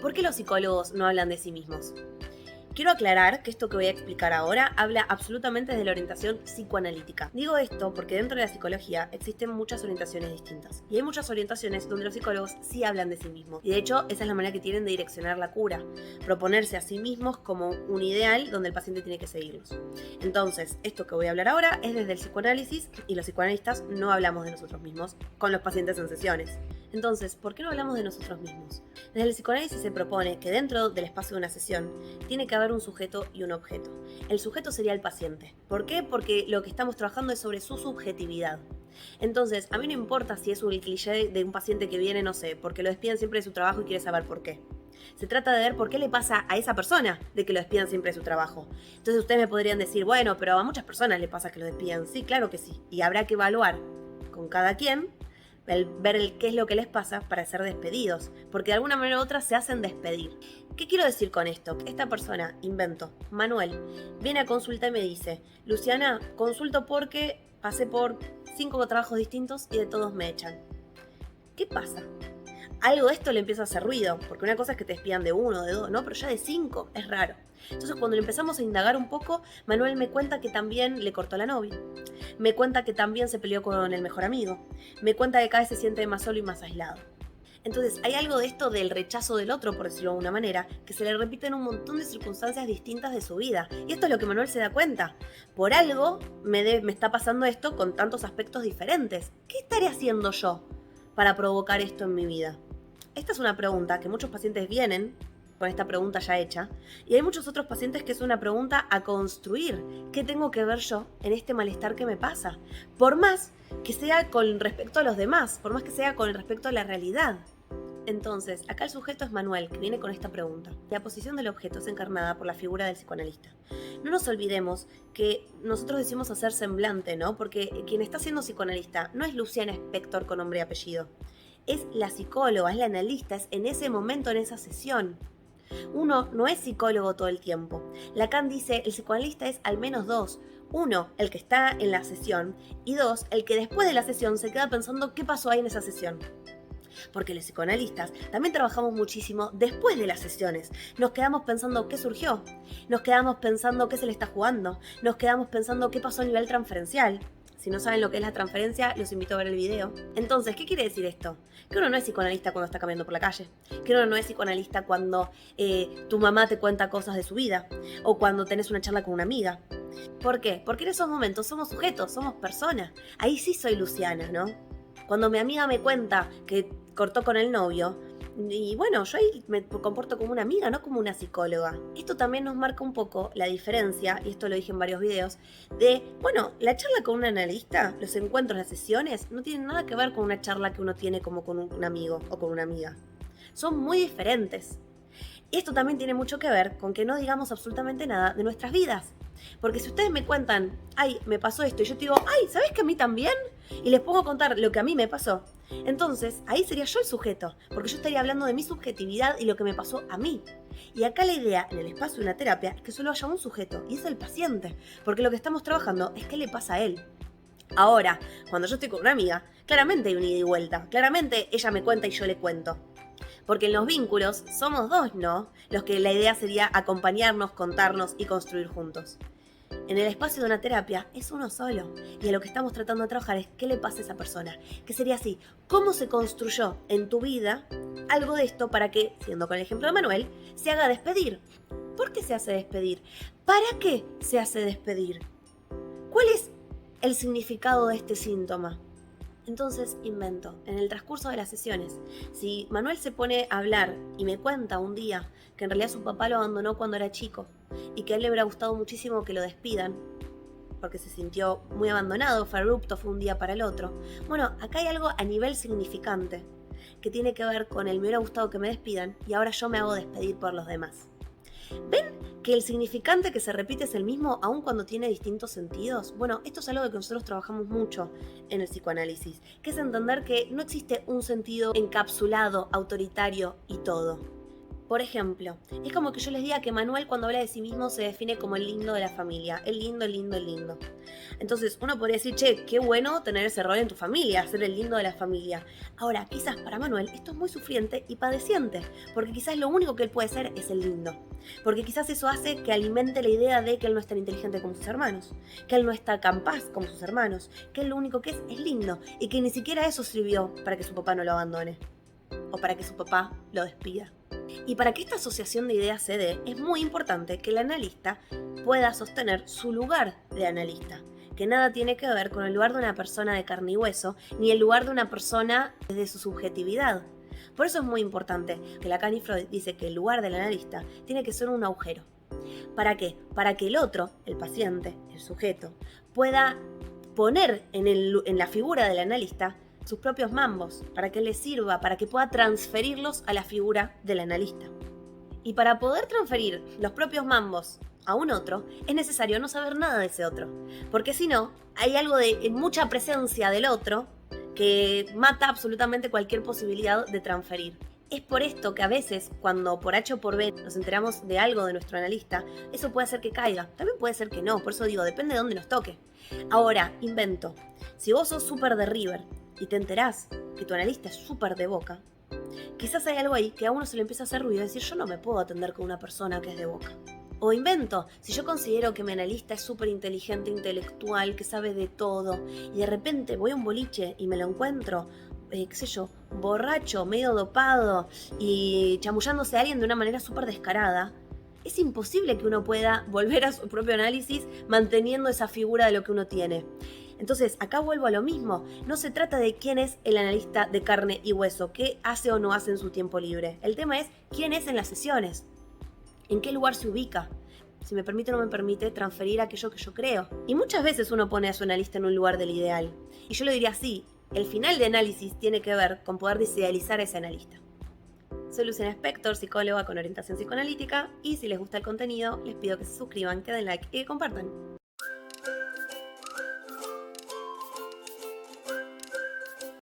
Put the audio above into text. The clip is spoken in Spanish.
¿Por qué los psicólogos no hablan de sí mismos? Quiero aclarar que esto que voy a explicar ahora habla absolutamente de la orientación psicoanalítica. Digo esto porque dentro de la psicología existen muchas orientaciones distintas. Y hay muchas orientaciones donde los psicólogos sí hablan de sí mismos. Y de hecho, esa es la manera que tienen de direccionar la cura. Proponerse a sí mismos como un ideal donde el paciente tiene que seguirlos. Entonces, esto que voy a hablar ahora es desde el psicoanálisis y los psicoanalistas no hablamos de nosotros mismos con los pacientes en sesiones. Entonces, ¿por qué no hablamos de nosotros mismos? Desde el psicoanálisis se propone que dentro del espacio de una sesión tiene que haber un sujeto y un objeto. El sujeto sería el paciente. ¿Por qué? Porque lo que estamos trabajando es sobre su subjetividad. Entonces, a mí no importa si es un cliché de un paciente que viene, no sé, porque lo despiden siempre de su trabajo y quiere saber por qué. Se trata de ver por qué le pasa a esa persona de que lo despidan siempre de su trabajo. Entonces ustedes me podrían decir, bueno, pero a muchas personas le pasa que lo despidan. Sí, claro que sí. Y habrá que evaluar con cada quien ver qué es lo que les pasa para ser despedidos, porque de alguna manera u otra se hacen despedir. ¿Qué quiero decir con esto? Que esta persona, invento, Manuel, viene a consulta y me dice, Luciana, consulto porque pasé por 5 trabajos distintos y de todos me echan. ¿Qué pasa? Algo de esto le empieza a hacer ruido, porque una cosa es que te despidan de 1, de 2, ¿no? Pero ya de 5 es raro. Entonces cuando le empezamos a indagar un poco, Manuel me cuenta que también le cortó la novia. Me cuenta que también se peleó con el mejor amigo. Me cuenta que cada vez se siente más solo y más aislado. Entonces hay algo de esto del rechazo del otro, por decirlo de una manera, que se le repite en un montón de circunstancias distintas de su vida. Y esto es lo que Manuel se da cuenta. Por algo me está pasando esto con tantos aspectos diferentes. ¿Qué estaré haciendo yo para provocar esto en mi vida? Esta es una pregunta que muchos pacientes vienen con esta pregunta ya hecha, y hay muchos otros pacientes que es una pregunta a construir. ¿Qué tengo que ver yo en este malestar que me pasa? Por más que sea con respecto a los demás, por más que sea con respecto a la realidad. Entonces, acá el sujeto es Manuel, que viene con esta pregunta. La posición del objeto es encarnada por la figura del psicoanalista. No nos olvidemos que nosotros decimos hacer semblante, ¿no? Porque quien está siendo psicoanalista no es Luciana Spector con nombre y apellido. Es la psicóloga, es la analista, es en ese momento, en esa sesión. Uno no es psicólogo todo el tiempo. Lacan dice, el psicoanalista es al menos 2. 1, el que está en la sesión, y 2, el que después de la sesión se queda pensando qué pasó ahí en esa sesión. Porque los psicoanalistas también trabajamos muchísimo después de las sesiones. Nos quedamos pensando qué surgió, nos quedamos pensando qué se le está jugando, nos quedamos pensando qué pasó a nivel transferencial. Si no saben lo que es la transferencia, los invito a ver el video. Entonces, ¿qué quiere decir esto? Que uno no es psicoanalista cuando está caminando por la calle. Que uno no es psicoanalista cuando tu mamá te cuenta cosas de su vida. O cuando tenés una charla con una amiga. ¿Por qué? Porque en esos momentos somos sujetos, somos personas. Ahí sí soy Luciana, ¿no? Cuando mi amiga me cuenta que cortó con el novio, y bueno, yo ahí me comporto como una amiga, no como una psicóloga. Esto también nos marca un poco la diferencia, y esto lo dije en varios videos, de, bueno, la charla con un analista, los encuentros, las sesiones, no tienen nada que ver con una charla que uno tiene como con un amigo o con una amiga. Son muy diferentes. Y esto también tiene mucho que ver con que no digamos absolutamente nada de nuestras vidas. Porque si ustedes me cuentan, ay, me pasó esto, y yo te digo, ay, ¿sabes que a mí también? Y les pongo a contar lo que a mí me pasó. Entonces, ahí sería yo el sujeto, porque yo estaría hablando de mi subjetividad y lo que me pasó a mí. Y acá la idea, en el espacio de una terapia, es que solo haya un sujeto, y es el paciente. Porque lo que estamos trabajando es qué le pasa a él. Ahora, cuando yo estoy con una amiga, claramente hay un ida y vuelta. Claramente ella me cuenta y yo le cuento. Porque en los vínculos somos 2, ¿no? Los que la idea sería acompañarnos, contarnos y construir juntos. En el espacio de una terapia es uno solo. Y a lo que estamos tratando de trabajar es qué le pasa a esa persona. Que sería así, ¿cómo se construyó en tu vida algo de esto para que, siendo con el ejemplo de Manuel, se haga despedir? ¿Por qué se hace despedir? ¿Para qué se hace despedir? ¿Cuál es el significado de este síntoma? Entonces invento, en el transcurso de las sesiones, si Manuel se pone a hablar y me cuenta un día que en realidad su papá lo abandonó cuando era chico y que a él le hubiera gustado muchísimo que lo despidan, porque se sintió muy abandonado, fue abrupto, fue un día para el otro. Bueno, acá hay algo a nivel significante que tiene que ver con el me hubiera gustado que me despidan y ahora yo me hago despedir por los demás. ¿Ven que el significante que se repite es el mismo aun cuando tiene distintos sentidos? Bueno, esto es algo de que nosotros trabajamos mucho en el psicoanálisis, que es entender que no existe un sentido encapsulado, autoritario y todo. Por ejemplo, es como que yo les diga que Manuel cuando habla de sí mismo se define como el lindo de la familia, el lindo, el lindo, el lindo. Entonces uno podría decir, che, qué bueno tener ese rol en tu familia, ser el lindo de la familia. Ahora, quizás para Manuel esto es muy sufriente y padeciente, porque quizás lo único que él puede ser es el lindo. Porque quizás eso hace que alimente la idea de que él no es tan inteligente como sus hermanos, que él no está capaz como sus hermanos, que él lo único que es lindo y que ni siquiera eso sirvió para que su papá no lo abandone o para que su papá lo despida. Y para que esta asociación de ideas se dé, es muy importante que el analista pueda sostener su lugar de analista, que nada tiene que ver con el lugar de una persona de carne y hueso, ni el lugar de una persona desde su subjetividad. Por eso es muy importante que Lacan y Freud dice que el lugar del analista tiene que ser un agujero. ¿Para qué? Para que el otro, el paciente, el sujeto, pueda poner en la figura del analista sus propios mambos, para que le sirva, para que pueda transferirlos a la figura del analista. Y para poder transferir los propios mambos a un otro, es necesario no saber nada de ese otro, porque si no, hay algo de mucha presencia del otro que mata absolutamente cualquier posibilidad de transferir. Es por esto que a veces, cuando por H o por B nos enteramos de algo de nuestro analista, eso puede hacer que caiga, también puede ser que no, por eso digo, depende de dónde nos toque. Ahora, invento, si vos sos súper de River y te enterás que tu analista es súper de Boca, quizás hay algo ahí que a uno se le empieza a hacer ruido y decir, yo no me puedo atender con una persona que es de Boca. O invento, si yo considero que mi analista es súper inteligente, intelectual, que sabe de todo, y de repente voy a un boliche y me lo encuentro, qué sé yo, borracho, medio dopado y chamullándose a alguien de una manera súper descarada, es imposible que uno pueda volver a su propio análisis manteniendo esa figura de lo que uno tiene. Entonces, acá vuelvo a lo mismo. No se trata de quién es el analista de carne y hueso, qué hace o no hace en su tiempo libre. El tema es quién es en las sesiones, en qué lugar se ubica. Si me permite o no me permite transferir aquello que yo creo. Y muchas veces uno pone a su analista en un lugar del ideal. Y yo lo diría así, el final de análisis tiene que ver con poder desidealizar a ese analista. Soy Luciana Spector, psicóloga con orientación psicoanalítica, y si les gusta el contenido, les pido que se suscriban, que den like y que compartan.